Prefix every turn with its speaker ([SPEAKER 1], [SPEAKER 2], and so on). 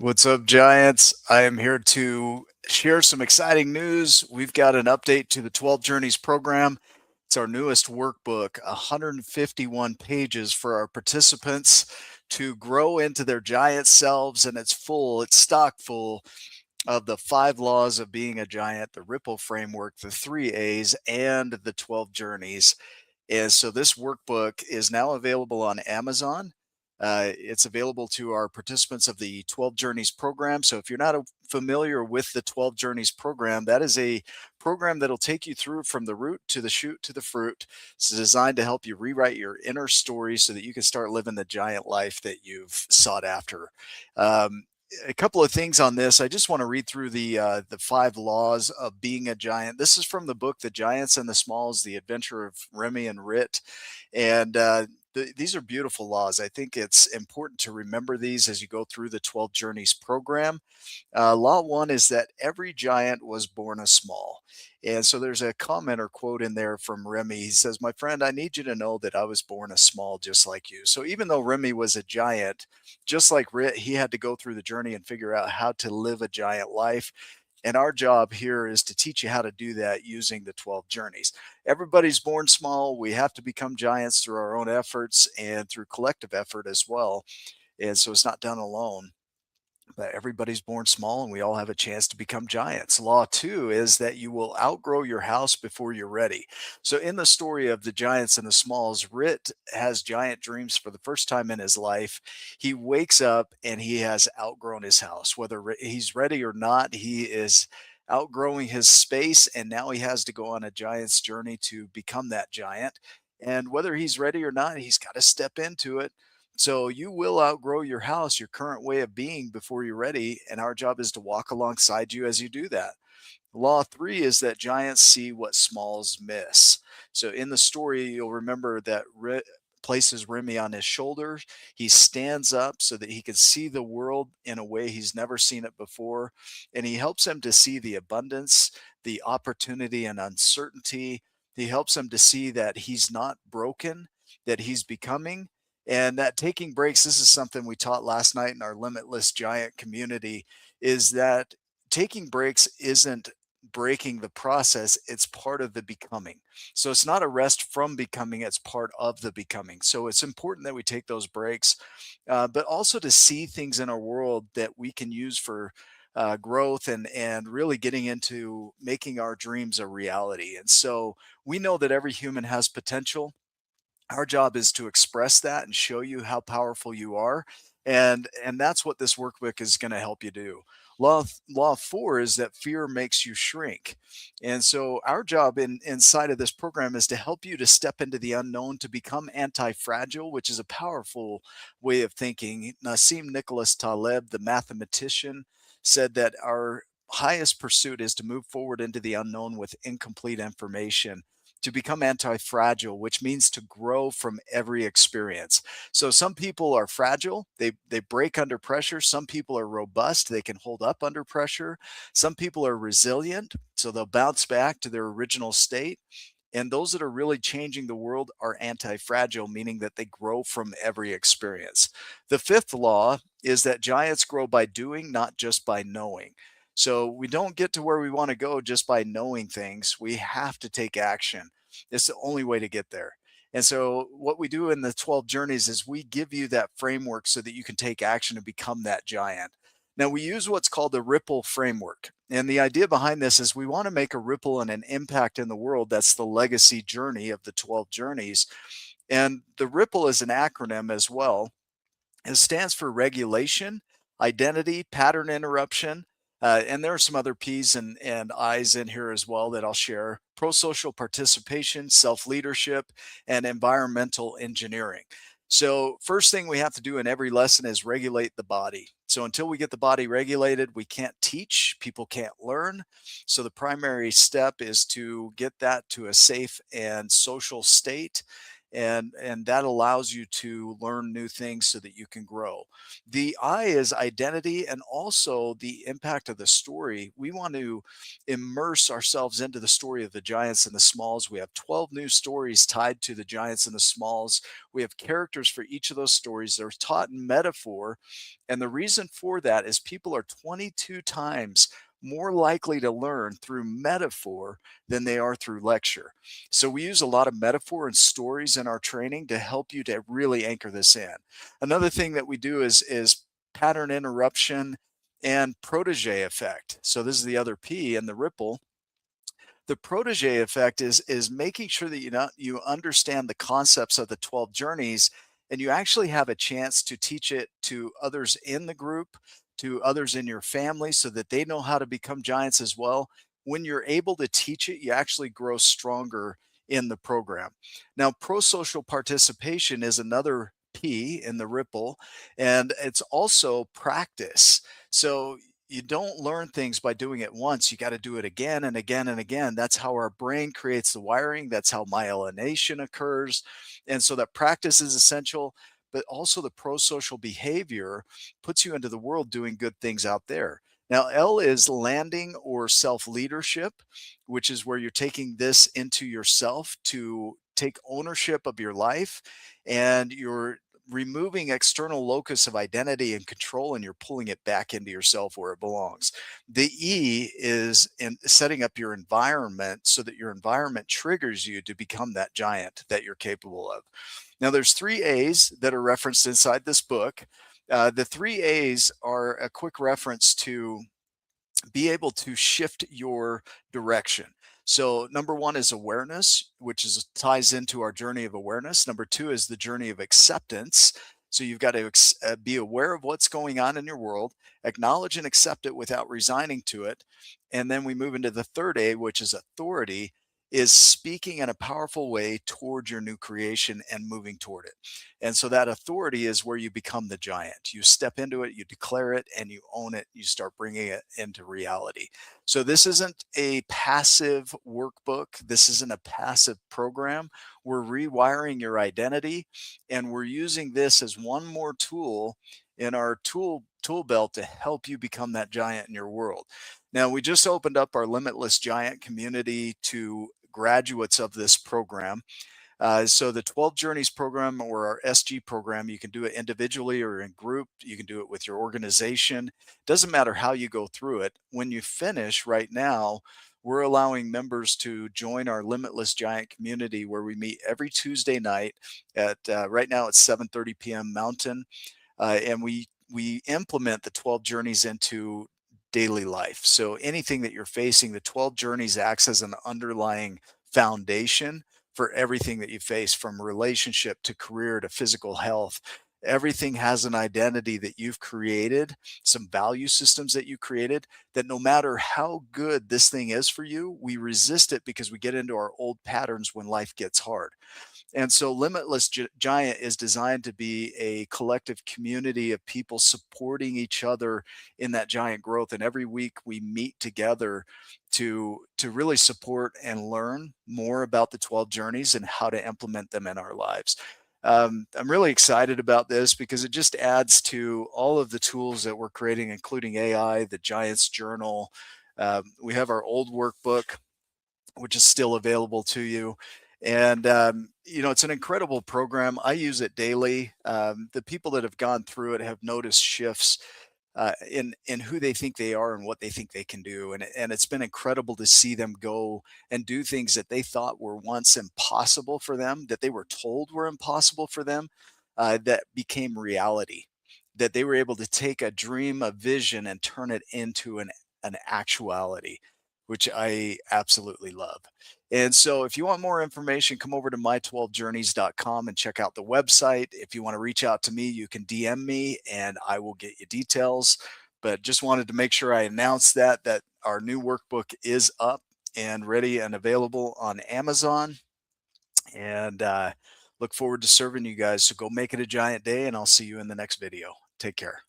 [SPEAKER 1] What's up, Giants? I am here to share some exciting news. We've got an update to the 12 Journeys program. It's our newest workbook, 151 pages for our participants to grow into their giant selves. And it's stock full of the 5 laws of being a giant, the Ripple framework, the 3 A's, and the 12 Journeys. And so this workbook is now available on Amazon. It's available to our participants of the 12 Journeys program. So if you're not familiar with the 12 Journeys program, that is a program that'll take you through from the root to the shoot to the fruit. It's designed to help you rewrite your inner story so that you can start living the giant life that you've sought after. Um, a couple of things on this. I just want to read through the 5 laws of being a giant. This is from the book The Giants and the Smalls: The Adventure of Remy and Rit. And these are beautiful laws. I think it's important to remember these as you go through the 12 Journeys program. Law one is that every giant was born a small. And so there's a comment or quote in there from Remy. He says, "My friend, I need you to know that I was born a small just like you." So even though Remy was a giant, just like Rit, he had to go through the journey and figure out how to live a giant life. And our job here is to teach you how to do that using the 12 journeys. Everybody's born small. We have to become giants through our own efforts and through collective effort as well. And so it's not done alone, but everybody's born small and we all have a chance to become giants. Law two is that you will outgrow your house before you're ready. So, in the story of the giants and the smalls, Rit has giant dreams for the first time in his life. He wakes up and he has outgrown his house. Whether he's ready or not, he is outgrowing his space, and now he has to go on a giant's journey to become that giant. And whether he's ready or not, he's got to step into it. So you will outgrow your house, your current way of being before you're ready. And our job is to walk alongside you as you do that. Law three is that giants see what smalls miss. So in the story, you'll remember that places Remy on his shoulders. He stands up so that he can see the world in a way he's never seen it before. And he helps him to see the abundance, the opportunity, and uncertainty. He helps him to see that he's not broken, that he's becoming. And that taking breaks, this is something we taught last night in our Limitless Giant community, is that taking breaks isn't breaking the process, it's part of the becoming. So it's not a rest from becoming, it's part of the becoming. So it's important that we take those breaks, but also to see things in our world that we can use for growth and really getting into making our dreams a reality. And so we know that every human has potential. Our job is to express that and show you how powerful you are, and that's what this workbook is going to help you do. Law four is that fear makes you shrink. And so our job inside of this program is to help you to step into the unknown, to become anti-fragile, which is a powerful way of thinking. Nassim Nicholas Taleb, the mathematician, said that our highest pursuit is to move forward into the unknown with incomplete information, to become anti-fragile, which means to grow from every experience. So some people are fragile, they break under pressure. Some people are robust, they can hold up under pressure. Some people are resilient, so they'll bounce back to their original state. And those that are really changing the world are anti fragile, meaning that they grow from every experience. The fifth law is that giants grow by doing, not just by knowing. So we don't get to where we want to go just by knowing things. We have to take action. It's the only way to get there. And so, what we do in the 12 journeys is we give you that framework so that you can take action and become that giant. Now, we use what's called the ripple framework. And the idea behind this is we want to make a ripple and an impact in the world. That's the legacy journey of the 12 journeys. And the ripple is an acronym as well. It stands for regulation, identity, pattern interruption, and there are some other P's and I's in here as well that I'll share. Pro social participation, self leadership, and environmental engineering. So, first thing we have to do in every lesson is regulate the body. So, until we get the body regulated, we can't teach, people can't learn. So, the primary step is to get that to a safe and social state. and that allows you to learn new things so that you can grow. The I is identity and also the impact of the story. We want to immerse ourselves into the story of the giants and the smalls. We have 12 new stories tied to the giants and the smalls. We have characters for each of those stories. They're taught in metaphor. And the reason for that is people are 22 times more likely to learn through metaphor than they are through lecture. So we use a lot of metaphor and stories in our training to help you to really anchor this in. Another thing that we do is pattern interruption and protege effect. So this is the other P in the ripple. The protege effect is making sure that you understand the concepts of the 12 journeys, and you actually have a chance to teach it to others in the group, to others in your family, so that they know how to become giants as well. When you're able to teach it, you actually grow stronger in the program. Now, pro-social participation is another P in the ripple, and it's also practice. So you don't learn things by doing it once. You got to do it again and again and again. That's how our brain creates the wiring. That's how myelination occurs. And so that practice is essential, but also the pro-social behavior puts you into the world doing good things out there. Now, L is landing or self-leadership, which is where you're taking this into yourself to take ownership of your life, and you're removing external locus of identity and control, and you're pulling it back into yourself where it belongs. The E is in setting up your environment so that your environment triggers you to become that giant that you're capable of. Now, there's three A's that are referenced inside this book. The three A's are a quick reference to be able to shift your direction. So number one is awareness, which is ties into our journey of awareness. Number two is the journey of acceptance. So you've got to be aware of what's going on in your world, acknowledge and accept it without resigning to it. And then we move into the third A, which is authority, is speaking in a powerful way toward your new creation and moving toward it. And so that authority is where you become the giant. You step into it, you declare it, and you own it. You start bringing it into reality. So this isn't a passive workbook. This isn't a passive program. We're rewiring your identity, and we're using this as one more tool in our tool belt to help you become that giant in your world. Now, we just opened up our Limitless Giant community to graduates of this program. So the 12 Journeys program, or our SG program, you can do it individually or in group. You can do it with your organization. Doesn't matter how you go through it. When you finish right now, we're allowing members to join our Limitless Giant community, where we meet every Tuesday night at right now it's 7:30 p.m. Mountain, and we implement the 12 journeys into daily life. So anything that you're facing, the 12 journeys acts as an underlying foundation for everything that you face, from relationship to career to physical health. Everything has an identity that you've created, some value systems that you created, that no matter how good this thing is for you, we resist it because we get into our old patterns when life gets hard. And so Limitless Giant is designed to be a collective community of people supporting each other in that giant growth. And every week we meet together to really support and learn more about the 12 journeys and how to implement them in our lives. I'm really excited about this because it just adds to all of the tools that we're creating, including AI, the Giants Journal. We have our old workbook, which is still available to you. And, it's an incredible program. I use it daily. The people that have gone through it have noticed shifts in who they think they are and what they think they can do. And it's been incredible to see them go and do things that they thought were once impossible for them, that they were told were impossible for them, that became reality. That they were able to take a dream, a vision, and turn it into an actuality, which I absolutely love. And so if you want more information, come over to my12journeys.com and check out the website. If you want to reach out to me, you can DM me and I will get you details. But just wanted to make sure I announced that our new workbook is up and ready and available on Amazon. And look forward to serving you guys. So go make it a giant day, and I'll see you in the next video. Take care.